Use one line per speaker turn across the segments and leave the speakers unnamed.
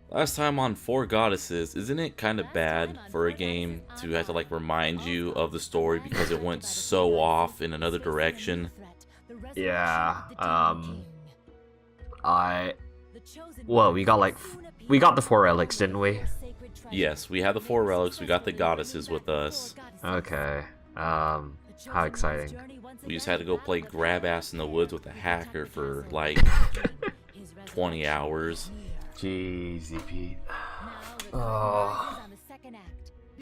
Last time on Four Goddesses, isn't it kind of bad for a game to have to like remind you of the story because it went so off in another direction?
Yeah, well, we got the four relics, didn't we?
Yes, we had the four relics, we got the goddesses with us.
Okay, how exciting.
We just had to go play grab ass in the woods with a hacker for like 20 hours.
Jeezy Pete. Oh.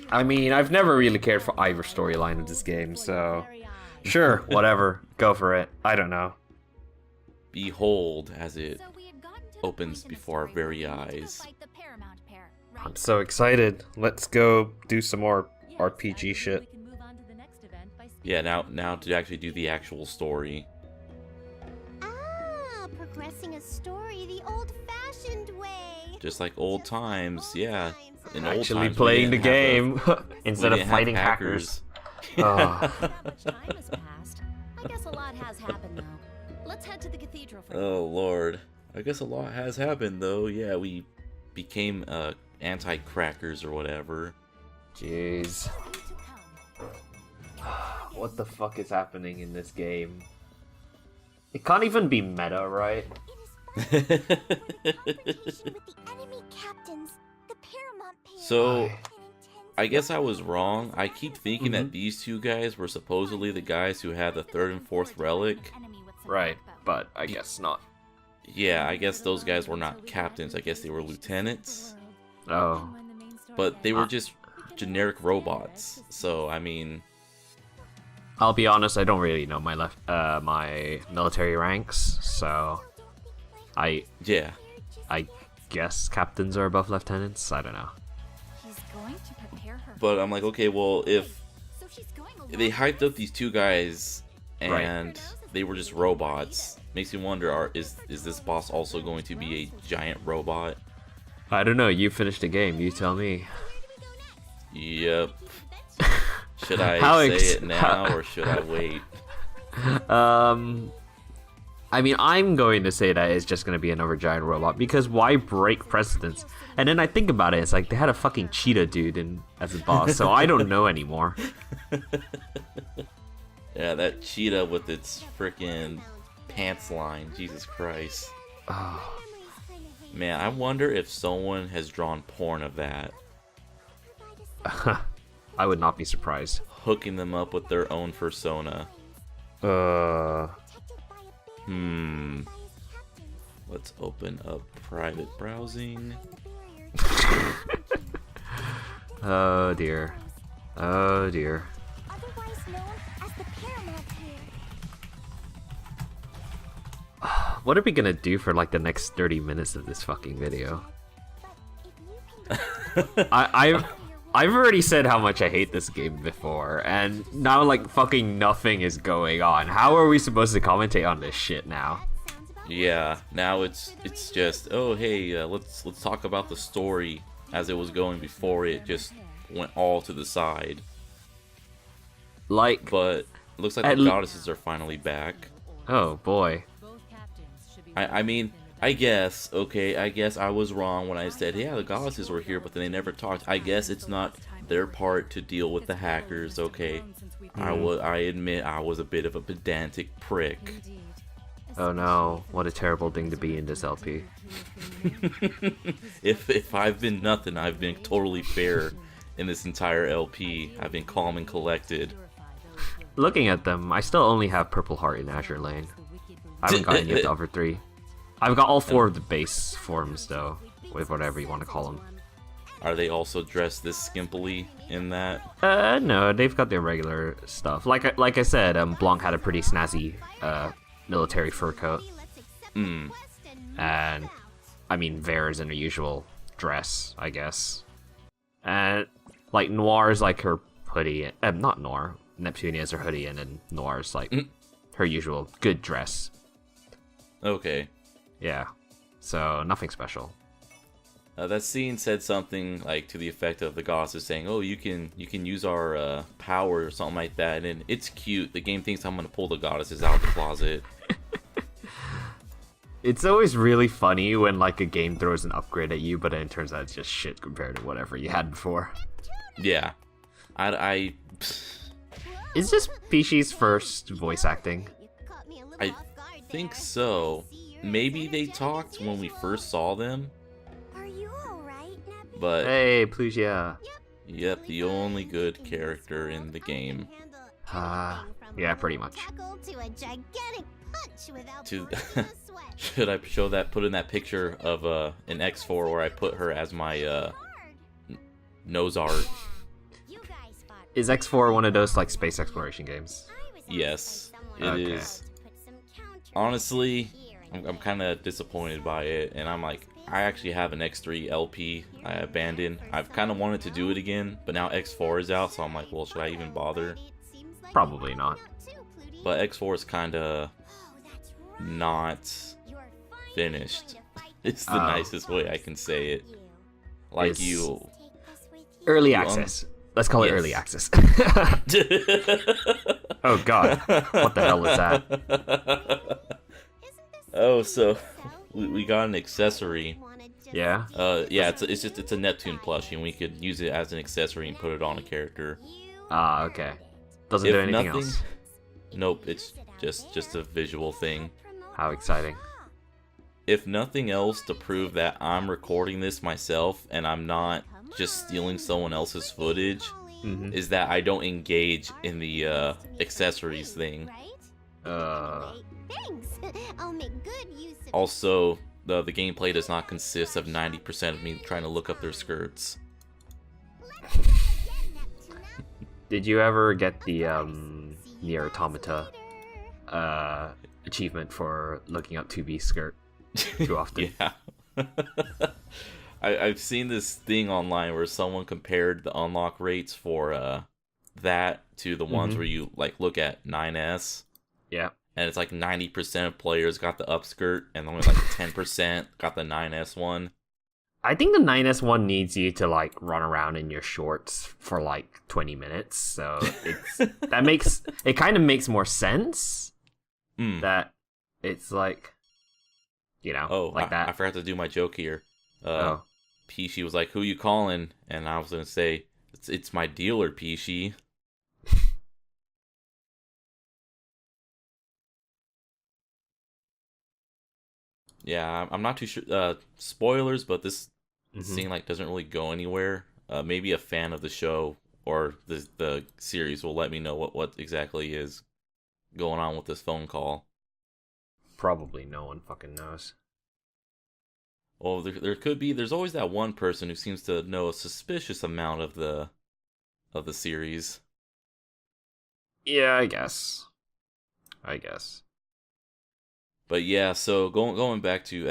I mean, I've never really cared for either storyline of this game, so sure, whatever, go for it. I don't know.
Behold, as it opens before our very eyes.
I'm so excited. Let's go do some more RPG shit.
Yeah, now to actually do the actual story.
Ah, progressing a story the old-fashioned way.
Just like old times, yeah. In old
Actually
times,
playing the game instead of fighting hackers.
Not much time has passed. I guess a lot has happened though. Let's head to the cathedral for
Oh lord, I guess a lot has happened though. Yeah, we became anti-crackers or whatever.
Jeez. What the fuck is happening in this game? It can't even be meta, right?
So, I guess I was wrong. I keep thinking that these two guys were supposedly the guys who had the third and fourth relic.
Right, but I guess not.
Yeah, I guess those guys were not captains. I guess they were lieutenants.
Oh.
But they were just generic robots. So, I mean...
I'll be honest, I don't really know my military ranks, so... I guess captains are above lieutenants? I don't know.
But I'm like, okay, well, if they hyped up these two guys and they were just robots, makes me wonder, is this boss also going to be a giant robot?
I don't know, you finished the game, you tell me.
Yep. Should I say it now or should I wait?
I mean, I'm going to say that it's just going to be another giant robot, because why break precedence? And then I think about it, it's like they had a fucking cheetah dude as a boss, so I don't know anymore.
Yeah, that cheetah with its freaking pants line, Jesus Christ.
Oh.
Man, I wonder if someone has drawn porn of that.
I would not be surprised.
Hooking them up with their own persona. Let's open up private browsing.
Oh dear. Oh dear. What are we gonna do for like the next 30 minutes of this fucking video? I've already said how much I hate this game before, and now like fucking nothing is going on. How are we supposed to commentate on this shit now?
Yeah, now it's just, oh hey, let's talk about the story as it was going before it just went all to the side.
Like,
but it looks like the goddesses are finally back.
Oh boy.
I mean, I guess I was wrong when I said, yeah, the goddesses were here, but then they never talked. I guess it's not their part to deal with the hackers, okay? I admit I was a bit of a pedantic prick.
Oh no, what a terrible thing to be in this LP.
If I've been nothing, I've been totally fair in this entire LP. I've been calm and collected.
Looking at them, I still only have Purple Heart in Azure Lane. I haven't got any of the other three. I've got all four of the base forms though, with whatever you want to call them.
Are they also dressed this skimpily in that?
No, they've got their regular stuff. Like I said, Blanc had a pretty snazzy military fur coat. And I mean, Vere's in her usual dress, I guess. And like Noir's like her hoodie. Not Noir. Neptunia is her hoodie, and then Noir's like her usual good dress.
Okay.
Yeah. So nothing special.
That scene said something like to the effect of the goddesses saying, "Oh, you can use our power" or something like that, and it's cute. The game thinks I'm gonna pull the goddesses out of the closet.
It's always really funny when like a game throws an upgrade at you, but then it turns out it's just shit compared to whatever you had before.
Yeah. I
Is this Pishi's first voice acting?
I think so. Maybe they talked when we first saw them.
Are you alright,
But
Hey, Plugia.
yep, the only good character in the game.
Yeah, pretty much.
To should I show that? Put in that picture of an X4 where I put her as my nose art.
Is X4 one of those like space exploration games?
Yes, it
Okay.
is. Honestly, I'm kind of disappointed by it, and I'm like, I actually have an X3 LP I abandoned. I've kind of wanted to do it again, but now X4 is out, so I'm like, well, should I even bother?
Probably not.
But X4 is kind of not finished. It's the nicest way I can say it. Like
It's-
you.
Early access. Let's call it
Yes.
early access. Oh god. What the hell is that?
Oh, so we got an accessory.
Yeah?
Yeah, it's a Neptune plushie, and we could use it as an accessory and put it on a character.
Okay. Doesn't do anything else.
Nope, it's just a visual thing.
How exciting.
If nothing else, to prove that I'm recording this myself and I'm not just stealing someone else's footage, is that I don't engage in the accessories thing. Also, the gameplay does not consist of 90% of me trying to look up their skirts.
Did you ever get the Nier Automata achievement for looking up 2B's skirt too often?
Yeah. I've seen this thing online where someone compared the unlock rates for that to the ones where you like look at 9S.
Yeah.
And it's like 90% of players got the upskirt, and only like 10% got the 9S one.
I think the 9S one needs you to like run around in your shorts for like 20 minutes. So it kind of makes more sense that it's like, like that.
I forgot to do my joke here.
Oh.
Pishi was like, "Who you calling?" And I was gonna say, "It's my dealer, Pishi." Yeah, I'm not too sure. Spoilers, but this scene like doesn't really go anywhere. Maybe a fan of the show or the series will let me know what exactly is going on with this phone call.
Probably no one fucking knows.
Well, there could be. There's always that one person who seems to know a suspicious amount of the series.
Yeah, I guess.
But yeah, so going back to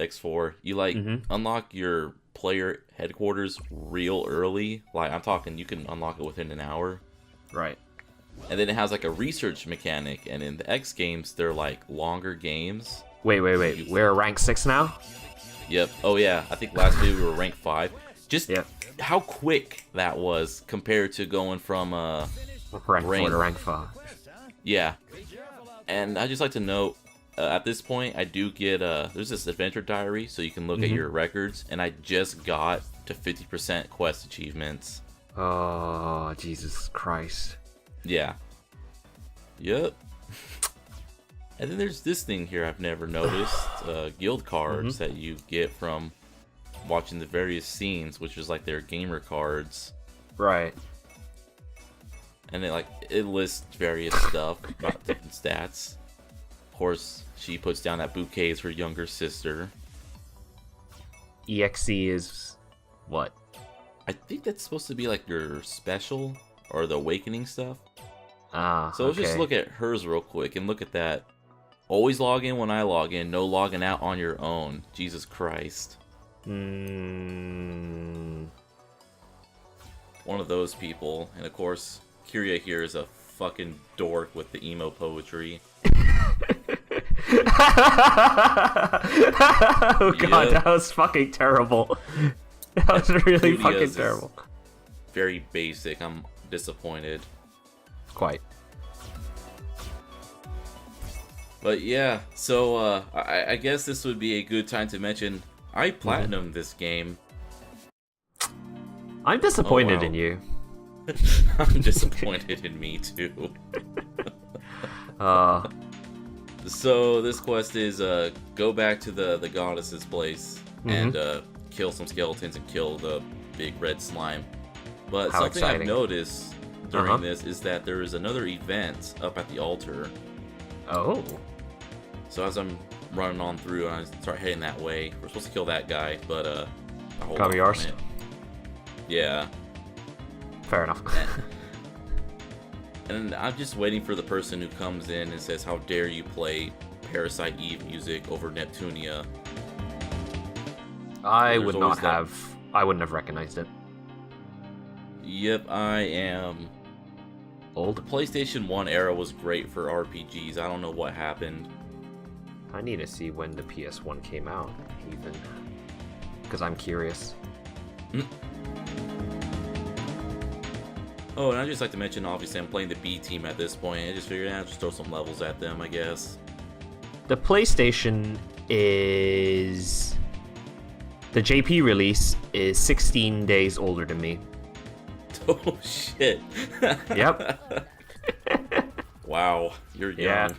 X4, you like unlock your player headquarters real early. Like I'm talking, you can unlock it within an hour.
Right.
And then it has like a research mechanic, and in the X games, they're like longer games.
Wait. We're rank 6 now?
Yep. Oh yeah, I think last video we were rank 5. Just
Yep.
how quick that was compared to going from
Rank 4 to rank 5.
Yeah. And I just like to note, at this point, I do get there's this adventure diary, so you can look at your records, and I just got to 50% quest achievements.
Oh, Jesus Christ.
Yeah. Yep. And then there's this thing here I've never noticed, guild cards that you get from watching the various scenes, which is like their gamer cards.
Right.
And it lists various stuff about different stats. Of course, she puts down that bouquet is her younger sister.
EXE is what?
I think that's supposed to be like your special or the awakening stuff. So let's just look at hers real quick and look at that. Always log in when I log in, no logging out on your own. Jesus Christ. One of those people. And of course, Kyria here is a fucking dork with the emo poetry.
Oh god, that was fucking terrible. That was really
Kyria's
fucking
is
terrible.
Very basic. I'm disappointed.
Quite.
But yeah, so I guess this would be a good time to mention I platinumed this game.
I'm disappointed
wow.
in you.
I'm disappointed in me too. So this quest is go back to the goddess's place and kill some skeletons and kill the big red slime. But
How
something
exciting.
I've noticed during this is that there is another event up at the altar.
Oh.
So as I'm running on through, I start heading that way. We're supposed to kill that guy, but I hold
Cover
off on
yours?
it. Yeah.
Fair enough.
And I'm just waiting for the person who comes in and says, "How dare you play Parasite Eve music over Neptunia?"
I
There's
would
always
not
that-
have. I wouldn't have recognized it.
Yep, I am. The
Old.
PlayStation 1 era was great for RPGs. I don't know what happened.
I need to see when the PS1 came out, even. Because I'm curious.
Oh, and I'd just like to mention, obviously, I'm playing the B team at this point. I just figured I'd just throw some levels at them, I guess.
The PlayStation is. The JP release is 16 days older than me.
Oh, shit.
Yep.
Wow, you're young.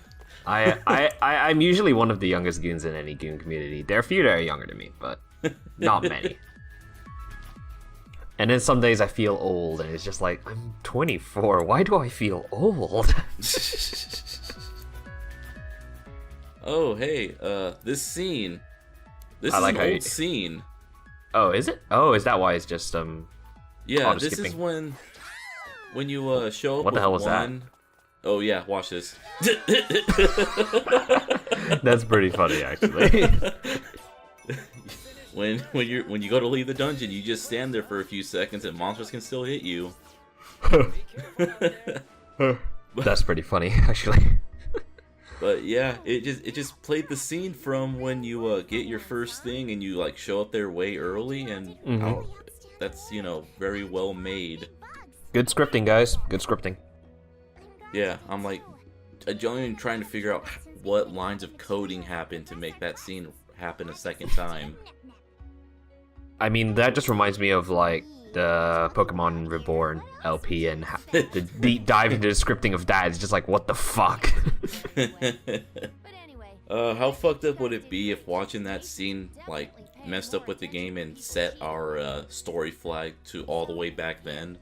Yeah. I'm usually one of the youngest goons in any goon community. There are a few that are younger than me, but not many. And then some days I feel old, and it's just like, I'm 24. Why do I feel old?
Oh, hey, this scene. This
I
is
like
an
how
old
you-
scene.
Oh, is it? Oh, is that why it's just
Yeah,
auto
this is
skipping?
when you show up
What the
with
hell was that?
one... Oh yeah, watch this.
That's pretty funny, actually.
when you go to leave the dungeon, you just stand there for a few seconds and monsters can still hit you.
That's pretty funny, actually.
But yeah, it just played the scene from when you get your first thing and you like show up there way early, and that's very well made.
Good scripting, guys. Good scripting.
Yeah, I'm like genuinely trying to figure out what lines of coding happened to make that scene happen a second time.
I mean, that just reminds me of like the Pokemon Reborn LP and the deep dive into the scripting of that. It's just like, what the fuck?
But anyway,
How fucked up would it be if watching that scene like messed up with the game and set our story flag to all the way back then?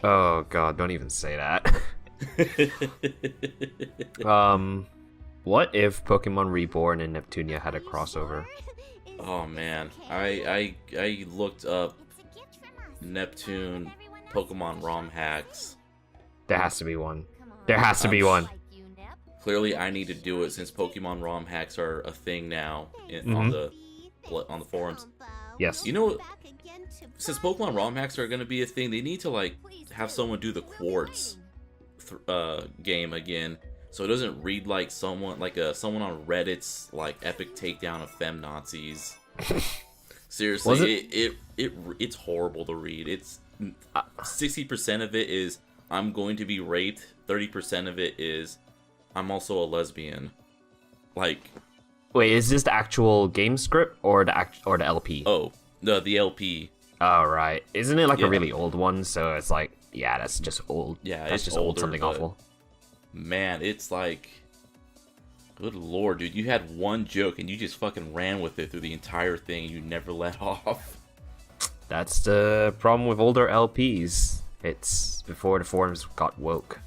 Oh god, don't even say that. What if Pokemon Reborn and Neptunia had a crossover?
Oh man, I looked up Neptune Pokemon ROM hacks.
There has to be one. There has to be one.
Clearly, I need to do it since Pokemon ROM hacks are a thing now on the forums.
Yes.
You know, since Pokemon ROM hacks are going to be a thing, they need to like have someone do the Quartz game again, so it doesn't read like someone on Reddit's like epic takedown of feminazis. Seriously, it's horrible to read. It's 60% of it is I'm going to be raped. 30% of it is I'm also a lesbian. Like,
Wait, is this the actual game script or the LP?
oh, the LP.
Oh, right. Isn't it like
Yeah.
a really old one? So it's like, yeah, that's just old.
Yeah,
that's
it's
just old
older,
something
but-
awful.
Man, it's like, good lord, dude, you had one joke and you just fucking ran with it through the entire thing. And you never let off.
That's the problem with older LPs. It's before the forums got woke.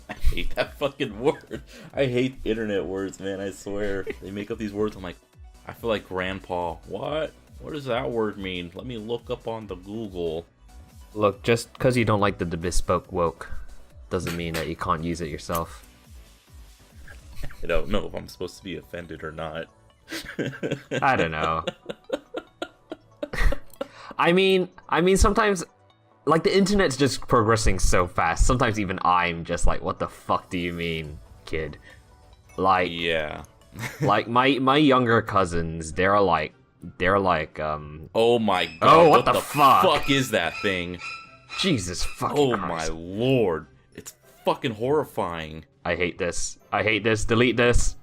I hate that fucking word. I hate internet words, man. I swear, they make up these words. I'm like, I feel like grandpa. What? What does that word mean? Let me look up on the Google.
Look, just because you don't like the bespoke woke doesn't mean that you can't use it yourself.
I don't know if I'm supposed to be offended or not.
I don't know. I mean, sometimes, like, the internet's just progressing so fast. Sometimes even I'm just like, what the fuck do you mean, kid? Like,
Yeah.
like my younger cousins, they're like,
Oh my god.
Oh, what the fuck?
is that thing?
Jesus fucking
Oh
Christ.
my lord. It's fucking horrifying.
I hate this. I hate this. Delete this.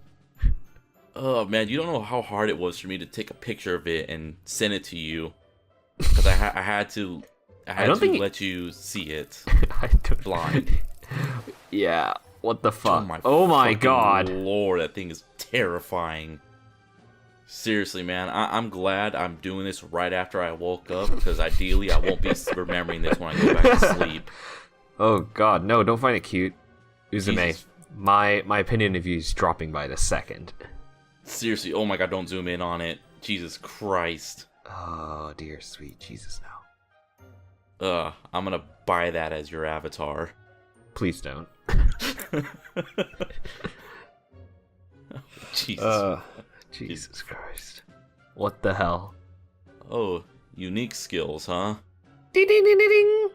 Oh man, you don't know how hard it was for me to take a picture of it and send it to you, because I had to let you see it.
I don't...
Blind.
Yeah. What the fuck?
Oh
my
fucking
god.
Lord, that thing is terrifying. Seriously, man, I'm glad I'm doing this right after I woke up, because ideally I won't be remembering this when I go back to sleep.
Oh god, no, don't find it cute. Uzume,
Jesus.
my opinion of you is dropping by the second.
Seriously, oh my god, don't zoom in on it. Jesus Christ.
Oh dear sweet Jesus, no.
I'm gonna buy that as your avatar.
Please don't.
Jesus.
Jesus Christ. What the hell?
Oh, unique skills, huh?
Ding ding ding ding ding!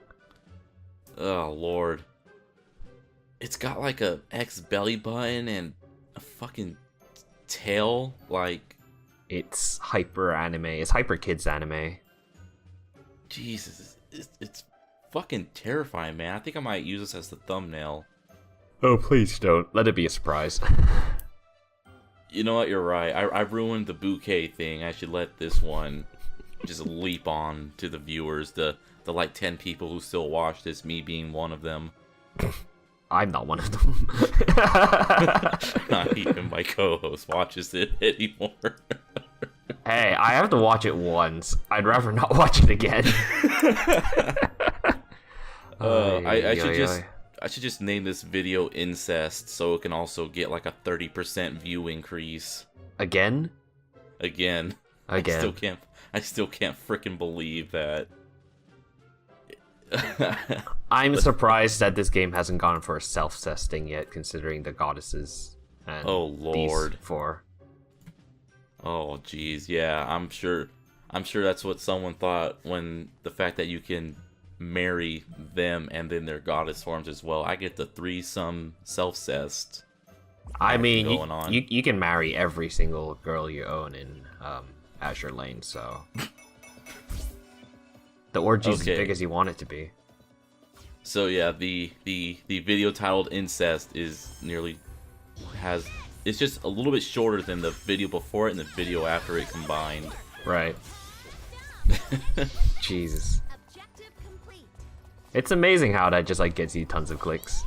Oh, Lord. It's got like a X belly button and a fucking tail, like...
It's hyper anime. It's hyper kids anime.
Jesus, it's fucking terrifying, man. I think I might use this as the thumbnail.
Oh, please don't. Let it be a surprise.
You know what, you're right. I ruined the bouquet thing. I should let this one just leap on to the viewers. The like 10 people who still watch this, me being one of them.
I'm not one of them.
Not even my co-host watches it anymore.
Hey, I have to watch it once. I'd rather not watch it again.
I should just name this video incest, so it can also get like a 30% view increase.
Again.
I still can't freaking believe that.
I'm surprised that this game hasn't gone for a self-testing yet, considering the goddesses and
oh Lord.
these four.
Oh jeez, yeah, I'm sure that's what someone thought when the fact that you can marry them and then their goddess forms as well. I get the threesome self-cest.
I mean,
going on.
you can marry every single girl you own in Azure Lane, so the orgy's as big as you want it to be.
So yeah, the video titled incest is it's just a little bit shorter than the video before it and the video after it combined.
Right. Jesus. It's amazing how that just like gets you tons of clicks.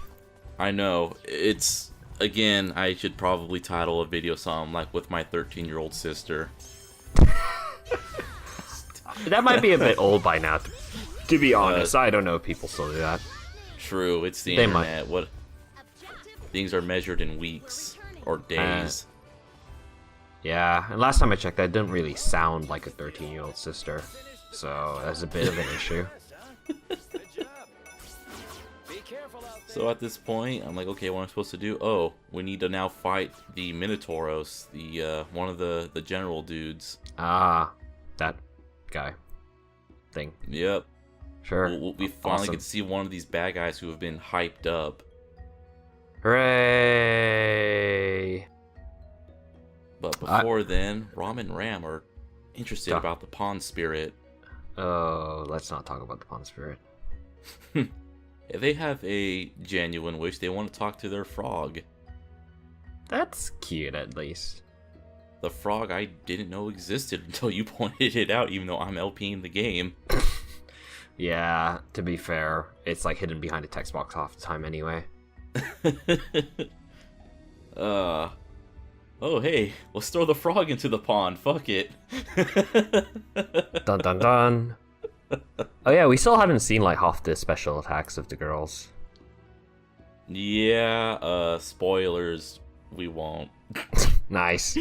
I know. It's, again, I should probably title a video something like with my 13-year-old sister.
That might be a bit old by now, to be honest. I don't know if people still do that.
True, it's the
They
internet. What things are measured in weeks or days.
Yeah, and last time I checked, that didn't really sound like a 13-year-old sister, so that's a bit of an issue.
So at this point, I'm like, okay, what am I supposed to do? Oh, we need to now fight the Minotauros, the one of the general dudes.
Ah, that guy thing.
Yep.
Sure.
We finally get to see one of these bad guys who have been hyped up.
Hooray!
But before then, Ram and Ram are interested about the Pond Spirit.
Oh, let's not talk about the Pond Spirit.
They have a genuine wish. They want to talk to their frog.
That's cute, at least.
The frog I didn't know existed until you pointed it out, even though I'm LPing the game.
Yeah, to be fair, it's like hidden behind a text box half the time anyway.
Oh hey, let's throw the frog into the pond. Fuck it.
Dun dun dun. Oh yeah, we still haven't seen like half the special attacks of the girls.
Yeah, spoilers, we won't.
Nice.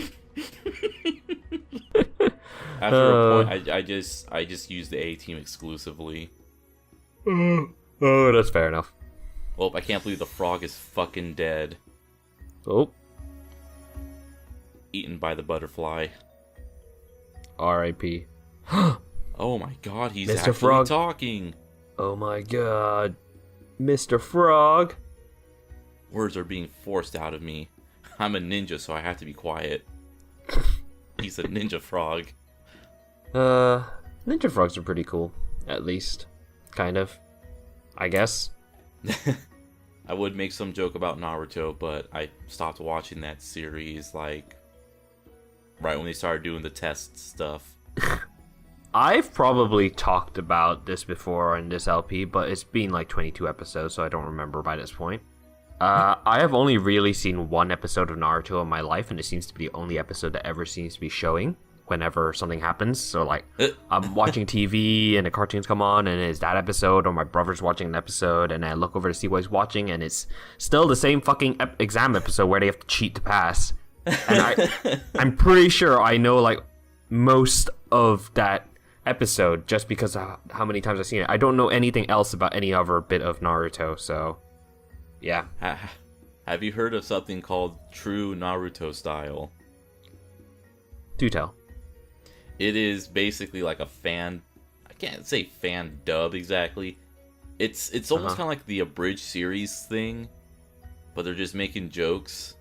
After a point, I just use the A team exclusively.
Oh, that's fair enough.
Well, I can't believe the frog is fucking dead.
Oh.
Eaten by the butterfly.
R.I.P.
Oh my god, he's
Mr.
actually
Frog.
talking.
Oh my god. Mr. Frog.
Words are being forced out of me. I'm a ninja, so I have to be quiet. He's a ninja frog.
Ninja frogs are pretty cool. At least. Kind of. I guess.
I would make some joke about Naruto, but I stopped watching that series like right when they started doing the test stuff.
I've probably talked about this before on this LP, but it's been like 22 episodes, so I don't remember by this point. I have only really seen one episode of Naruto in my life, and it seems to be the only episode that ever seems to be showing whenever something happens. So, like, I'm watching TV, and the cartoons come on, and it's that episode, or my brother's watching an episode, and I look over to see what he's watching, and it's still the same fucking exam episode where they have to cheat to pass. And I'm pretty sure I know, like, most of that episode just because of how many times I've seen it. I don't know anything else about any other bit of Naruto, so... Yeah.
Have you heard of something called true Naruto style?
Do tell.
It is basically like a fan... I can't say fan dub exactly. It's almost kind of like the abridged series thing, but they're just making jokes.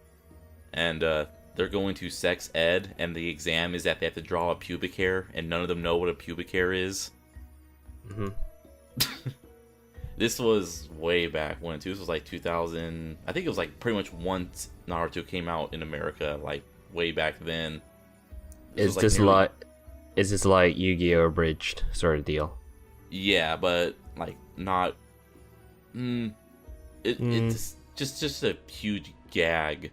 And they're going to sex ed, and the exam is that they have to draw a pubic hair, and none of them know what a pubic hair is.
Mm-hmm.
This was way back when, too. This was like 2000... I think it was like pretty much once Naruto came out in America, like way back then.
Is this like Yu-Gi-Oh! Abridged sort of deal?
Yeah, but like not... It's just a huge gag.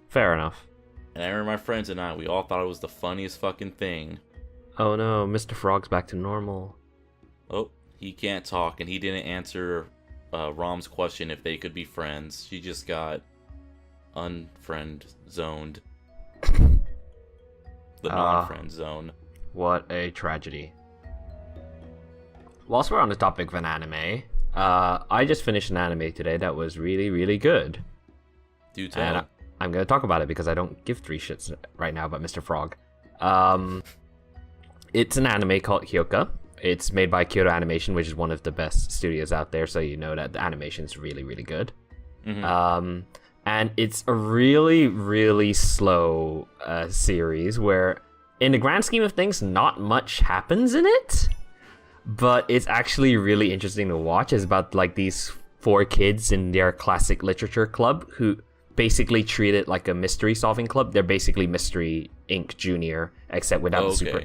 Fair enough.
And I remember my friends and I, we all thought it was the funniest fucking thing.
Oh no, Mr. Frog's back to normal.
Oh, he can't talk, and he didn't answer Rom's question if they could be friends. She just got unfriend zoned. The non-friend zone.
What a tragedy. Whilst we're on the topic of an anime, I just finished an anime today that was really, really good.
Do tell.
And I'm going to talk about it because I don't give three shits right now about Mr. Frog. It's an anime called Hyoka. It's made by Kyoto Animation, which is one of the best studios out there, so you know that the animation is really, really good. Mm-hmm. And it's a really, really slow series where, in the grand scheme of things, not much happens in it, but it's actually really interesting to watch. It's about like these 4 kids in their classic literature club who basically treat it like a mystery solving club. They're basically Mystery Inc. Junior, except without the super...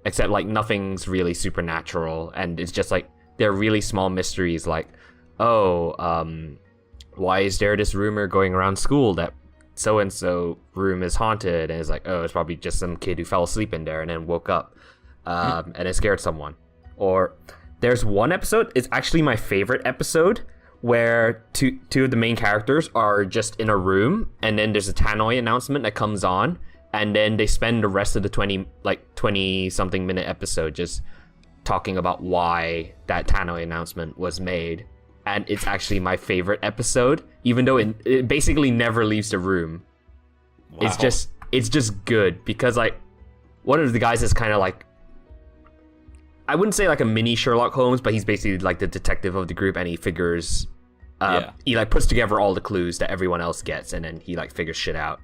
Except, like, nothing's really supernatural, and it's just, like, they're really small mysteries, like, why is there this rumor going around school that so-and-so room is haunted? And it's like, it's probably just some kid who fell asleep in there and then woke up, and it scared someone. Or, there's one episode, it's actually my favorite episode, where two of the main characters are just in a room, and then there's a tannoy announcement that comes on, and then they spend the rest of the 20-something minute episode just talking about why that tannoy announcement was made. And it's actually my favorite episode, even though it basically never leaves the room. Wow. It's just good, because, like, one of the guys is kind of like, I wouldn't say like a mini Sherlock Holmes, but he's basically like the detective of the group, and he figures, he like puts together all the clues that everyone else gets, and then he like figures shit out.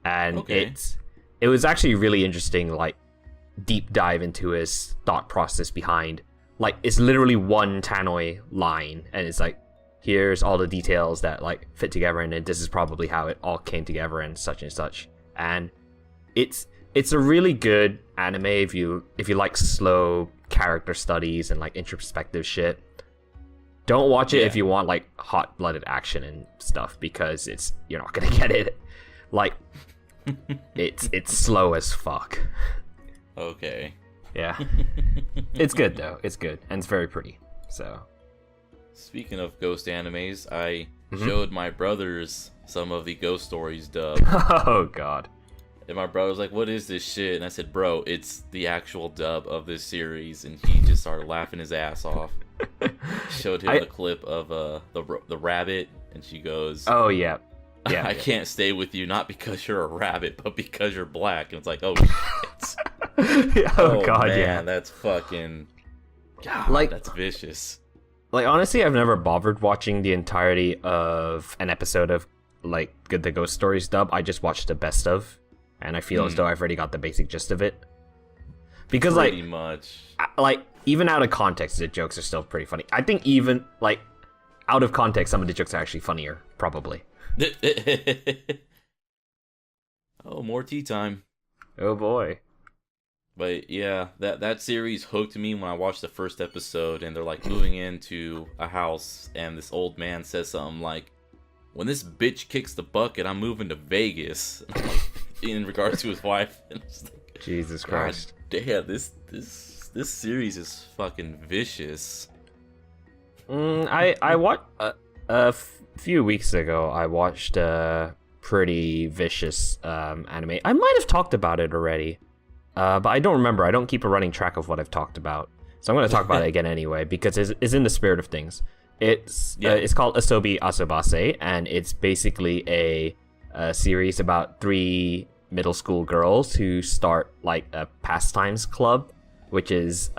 And it was actually really interesting, like, deep dive into his thought process behind, like, it's literally one tannoy line, and it's like, here's all the details that like fit together, and then this is probably how it all came together, and such. And it's a really good anime if you like slow character studies and like introspective shit. Don't watch it if you want like hot-blooded action and stuff, because you're not gonna get it. Like, it's slow as fuck.
Okay.
Yeah. It's good though. It's good, and it's very pretty. So,
speaking of ghost animes, I showed my brothers some of the Ghost Stories dub.
Oh god.
And my brother was like, "What is this shit?" And I said, "Bro, it's the actual dub of this series." And he just started laughing his ass off. Showed him the clip of the rabbit, and she goes,
"Oh yeah. Yeah,
I can't stay with you, not because you're a rabbit, but because you're black." And it's like, oh shit.
Oh god,
man,
yeah.
That's fucking... God,
like,
that's vicious.
Like, honestly, I've never bothered watching the entirety of an episode of, like, the Ghost Stories dub. I just watched the best of, and I feel as though I've already got the basic gist of it. Because,
pretty much.
Like, even out of context, the jokes are still pretty funny. I think even, like, out of context, some of the jokes are actually funnier, probably.
Oh, more tea time.
Oh boy.
But yeah, that series hooked me when I watched the first episode, and they're like moving into a house, and this old man says something like, "When this bitch kicks the bucket, I'm moving to Vegas." In regards to his wife. And it's like,
Jesus Christ.
Damn, this series is fucking vicious.
I watched few weeks ago. I watched a pretty vicious anime. I might have talked about it already. But I don't remember. I don't keep a running track of what I've talked about. So I'm going to talk about it again anyway, because it's in the spirit of things. It's called Asobi Asobase, and it's basically a series about 3 middle school girls who start like a pastimes club, which is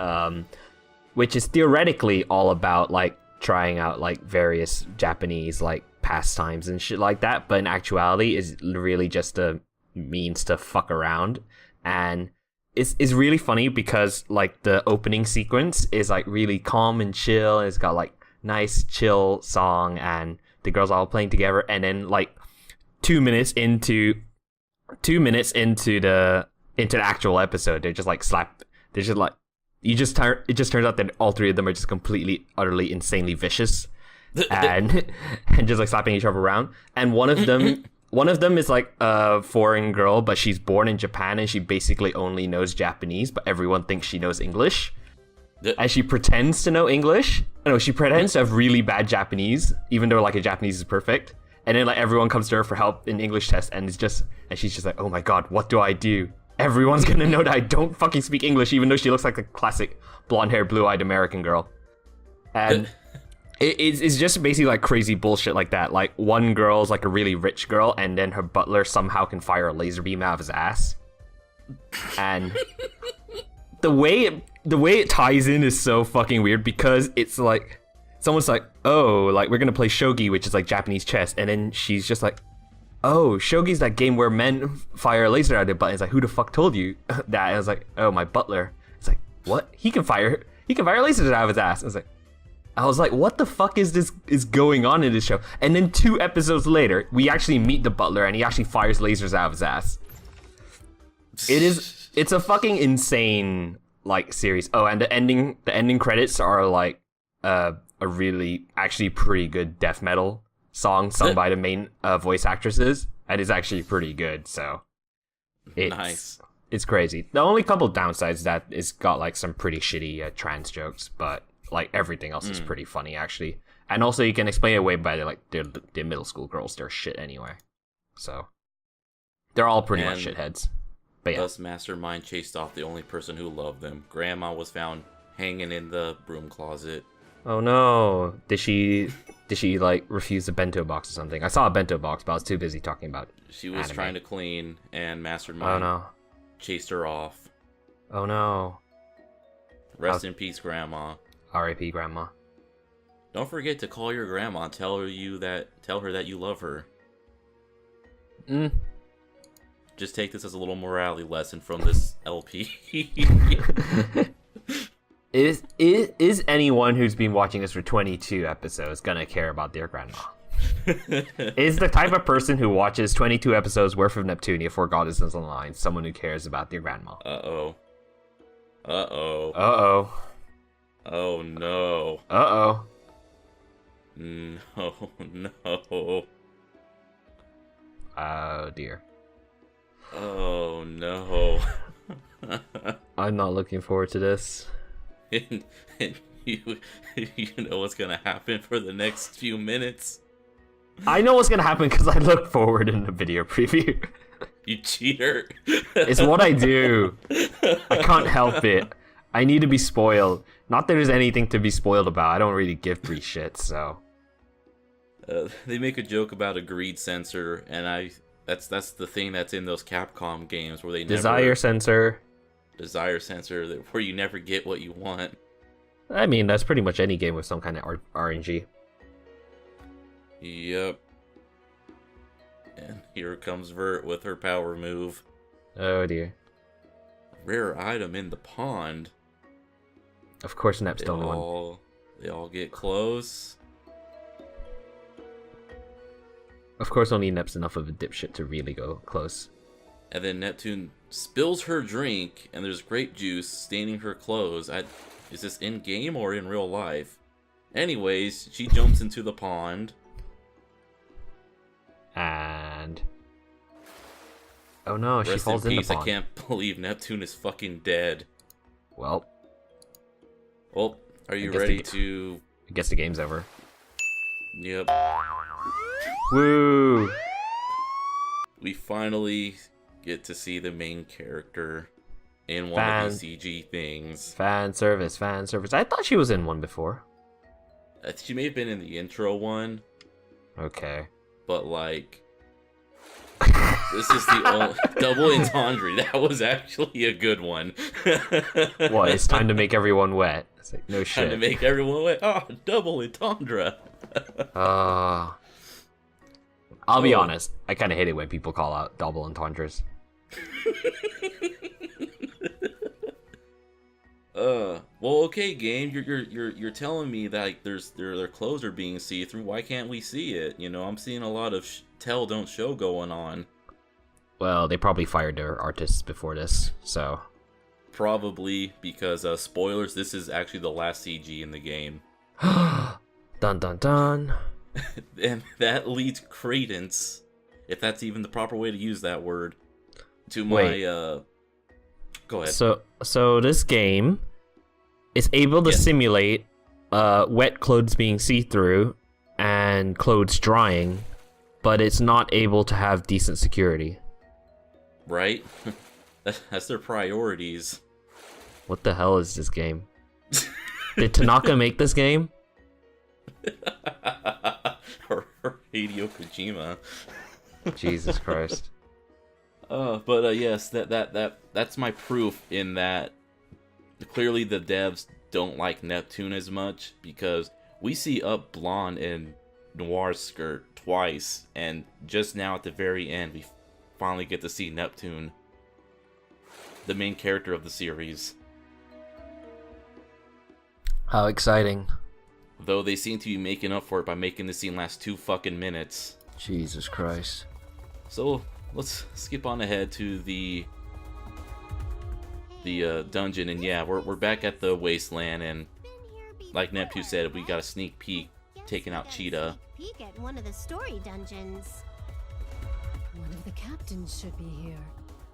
theoretically all about like trying out like various Japanese like pastimes and shit like that, but in actuality is really just a means to fuck around. And it's really funny because like the opening sequence is like really calm and chill, and it's got like nice chill song, and the girls are all playing together, and then like 2 minutes into the actual episode, they're just like it just turns out that all 3 of them are just completely utterly insanely vicious and just like slapping each other around. And one of them is like a foreign girl, but she's born in Japan and she basically only knows Japanese, but everyone thinks she knows English. And she pretends to know English. No, she pretends to have really bad Japanese, even though like her Japanese is perfect. And then like everyone comes to her for help in English test, and she's just like, oh my god, what do I do? Everyone's gonna know that I don't fucking speak English, even though she looks like a classic blonde-haired, blue-eyed American girl. And it's just basically like crazy bullshit like that. Like one girl's like a really rich girl, and then her butler somehow can fire a laser beam out of his ass. And the way it ties in is so fucking weird, because it's like someone's like, oh, like we're gonna play shogi, which is like Japanese chess, and then she's just like, oh, shogi's that game where men fire a laser out of their butt. It's like, who the fuck told you that? And I was like, oh, my butler. It's like, what? He can fire lasers out of his ass. I was like, what the fuck is going on in this show? And then 2 episodes later, we actually meet the butler, and he actually fires lasers out of his ass. It's a fucking insane like series. Oh, and the ending credits are like a really actually pretty good death metal song sung by the main voice actresses, and it's actually pretty good. So
nice.
It's crazy. The only couple downsides is that it's got like some pretty shitty trans jokes, but like everything else is pretty funny actually. And also you can explain it away by they're middle school girls. They're shit anyway, so they're all pretty much shitheads. But yeah.
Thus, Mastermind chased off the only person who loved them. Grandma was found hanging in the broom closet.
Oh no! Did she like refuse a bento box or something? I saw a bento box, but I was too busy talking about it.
She was trying to clean, and Mastermind chased her off.
Oh no!
Rest in peace, Grandma.
R.I.P. Grandma.
Don't forget to call your grandma. Tell her that you love her. Just take this as a little morality lesson from this LP.
Is anyone who's been watching this for 22 episodes gonna care about their grandma? Is the type of person who watches 22 episodes worth of Neptunia for Goddesses Online someone who cares about their grandma?
Uh-oh. Oh no.
Uh-oh.
No.
Oh dear.
Oh no.
I'm not looking forward to this.
And you know what's gonna happen for the next few minutes.
I know what's gonna happen because I look forward in the video preview.
You cheater.
It's what I do. I can't help it. I need to be spoiled. Not that there's anything to be spoiled about. I don't really give 3 shits, so.
They make a joke about a greed sensor, and that's the thing that's in those Capcom games where they
Desire sensor,
where you never get what you want.
I mean, that's pretty much any game with some kind of RNG.
Yep. And here comes Vert with her power move.
Oh dear.
Rare item in the pond.
Of course, Nep's the only one.
They all get close.
Of course, only Nep's enough of a dipshit to really go close.
And then Neptune spills her drink, and there's grape juice staining her clothes. Is this in-game or in real life? Anyways, she jumps into the pond.
And... oh no, she
Rest
falls in
peace.
the pond.
I can't believe Neptune is fucking dead.
Well,
are you ready to...
I guess the game's over.
Yep.
Woo!
We finally get to see the main character in one of these CG things.
Fan service. I thought she was in one before.
She may have been in the intro one.
Okay.
But, like... this is the only... Double entendre. That was actually a good one.
What, it's time to make everyone wet. It's like, no shit.
Time to make everyone wet. Oh, double entendre.
I'll be honest. I kind of hate it when people call out double entendres.
Well, okay, game. You're telling me that like their clothes are being see-through. Why can't we see it? You know, I'm seeing a lot of tell don't show going on.
Well, they probably fired their artists before this, so
probably because spoilers. This is actually the last CG in the game.
Dun dun dun.
And that leads credence, if that's even the proper way to use that word, to my Go ahead.
So this game is able to simulate wet clothes being see-through and clothes drying, but it's not able to have decent security.
Right? That's their priorities.
What the hell is this game? Did Tanaka make this game?
or Hideo Kojima.
Jesus Christ.
But yes, that's my proof in that clearly the devs don't like Neptune as much, because we see Up Blonde in Noir's skirt twice, and just now at the very end we finally get to see Neptune, the main character of the series.
How exciting.
Though they seem to be making up for it by making the scene last 2 fucking minutes.
Jesus Christ.
So let's skip on ahead to the dungeon, and yeah, we're back at the wasteland, and like Neptune said, we got a sneak peek taking out Cheetah.
Peek at one of the story dungeons.
One of the captains should be here,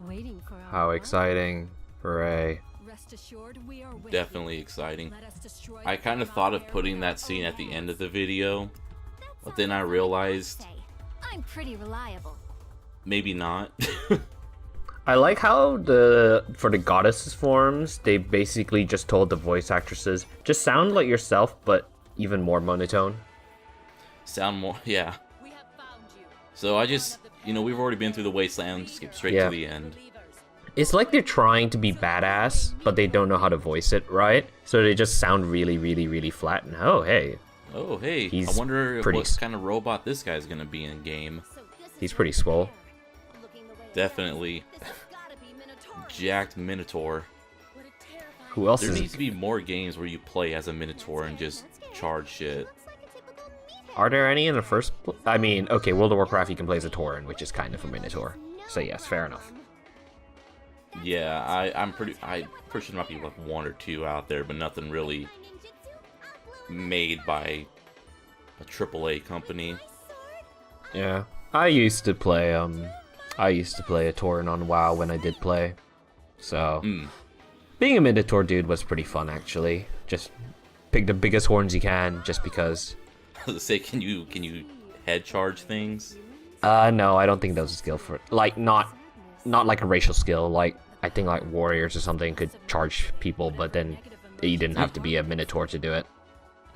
waiting for our
How exciting. Hooray.
Rest assured we are with
Definitely
you.
exciting.
Let us destroy
I kind of thought of putting that scene at the end of the video, but then I realized
I'm pretty reliable.
maybe not.
I like how for the goddesses forms, they basically just told the voice actresses, just sound like yourself, but even more monotone.
Sound more, yeah.
We have found you.
So I just, we've already been through the wasteland, skip straight to the end.
It's like they're trying to be badass, but they don't know how to voice it right, so they just sound really, really, really flat. And oh, hey,
I wonder what kind of robot this guy's gonna be in game.
He's pretty swole.
Definitely. Jacked Minotaur.
Who else
There
is?
needs to be more games where you play as a Minotaur and just charge shit.
Are there any in the first? I mean, okay, World of Warcraft you can play as a Tauren, which is kind of a Minotaur. So yes, fair enough.
Yeah, I'm pretty sure there might be like 1 or 2 out there, but nothing really made by a AAA company.
Yeah, I used to play a Tauren on WoW when I did play. So being a Minotaur dude was pretty fun actually. Just pick the biggest horns you can, just because.
I was gonna say, can you head charge things?
No, I don't think that was a skill for like not like a racial skill. Like I think like warriors or something could charge people, but then you didn't have to be a Minotaur to do it.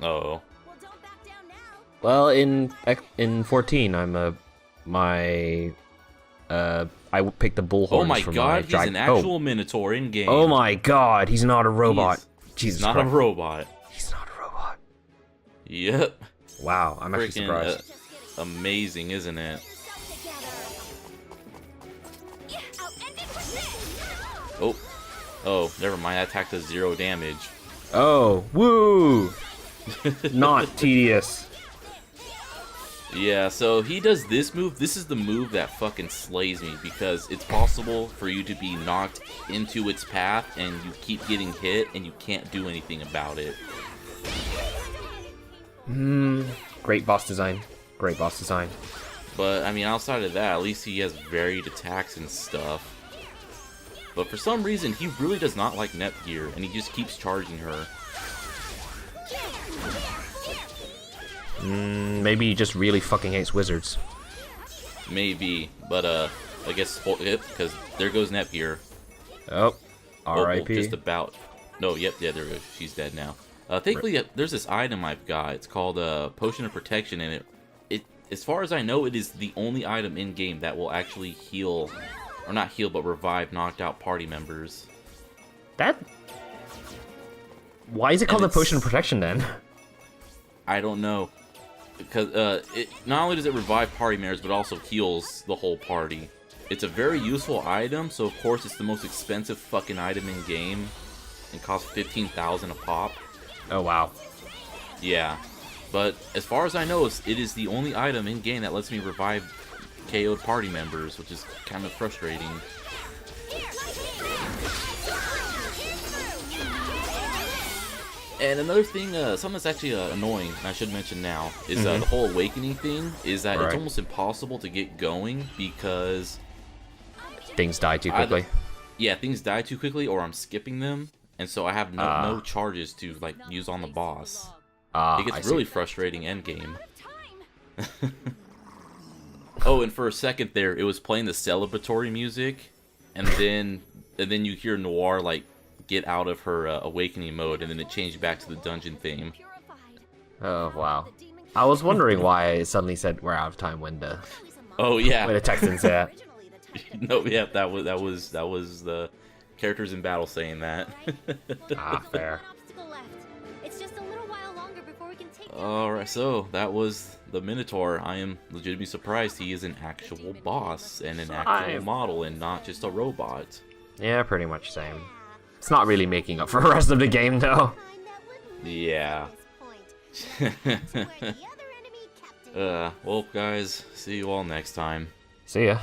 Oh.
Well, in 14, I picked the bullhorns.
Oh my god, he's an actual Minotaur in game.
Oh my god, he's not a robot. Jesus
He's not
Christ.
a robot.
He's not a robot.
Yep.
Wow, I'm actually surprised.
Amazing, isn't it? Oh, never mind. That attack does 0 damage.
Oh, woo! Not tedious.
Yeah, so he does this move. This is the move that fucking slays me because it's possible for you to be knocked into its path and you keep getting hit and you can't do anything about it.
Great boss design. Great boss design.
But, I mean, outside of that, at least he has varied attacks and stuff. But for some reason, he really does not like Nepgear, and he just keeps charging her.
Maybe he just really fucking hates wizards.
Maybe, but, I guess, because there goes Nepgear.
Oh, R.I.P.
Just about. No, yep, yeah, there we go. She's dead now. Thankfully, there's this item I've got. It's called Potion of Protection, and it, as far as I know, it is the only item in game that will actually heal, or not heal, but revive knocked out party members.
Why is it called the Potion of Protection then?
I don't know, because it not only does it revive party members, but also heals the whole party. It's a very useful item, so of course it's the most expensive fucking item in game, and costs 15,000 a pop.
Oh wow.
Yeah, but as far as I know, it is the only item in game that lets me revive KO'd party members, which is kind of frustrating. And another thing, something that's actually annoying, and I should mention now, is the whole awakening thing, is that it's almost impossible to get going because
things die too quickly.
Yeah, things die too quickly, or I'm skipping them, and so I have no charges to like use on the boss. It gets really frustrating endgame. Oh, and for a second there, it was playing the celebratory music, and then you hear Noir like get out of her awakening mode, and then it changed back to the dungeon theme.
Oh wow! I was wondering why it suddenly said we're out of time when the
the
Texans at.
No, yeah, that was the characters in battle saying that.
Fair.
Alright, so that was the Minotaur. I am legitimately surprised he is an actual boss and an actual model and not just a robot.
Yeah, pretty much same. It's not really making up for the rest of the game, though.
Yeah. Well, guys, see you all next time.
See ya.